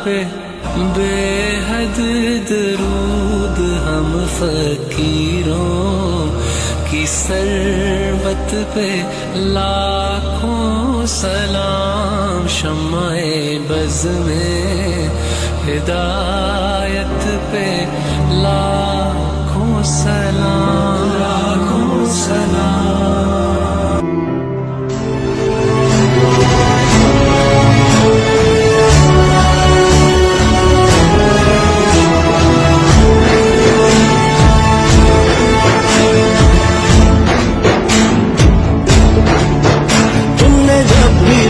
पे बेहद दरूद हम फकीरों की सरबत पे लाखों सलाम। शम्माए बज़ में हिदायत पे लाखों सलाम, लाखों सलाम। तुमने जब भी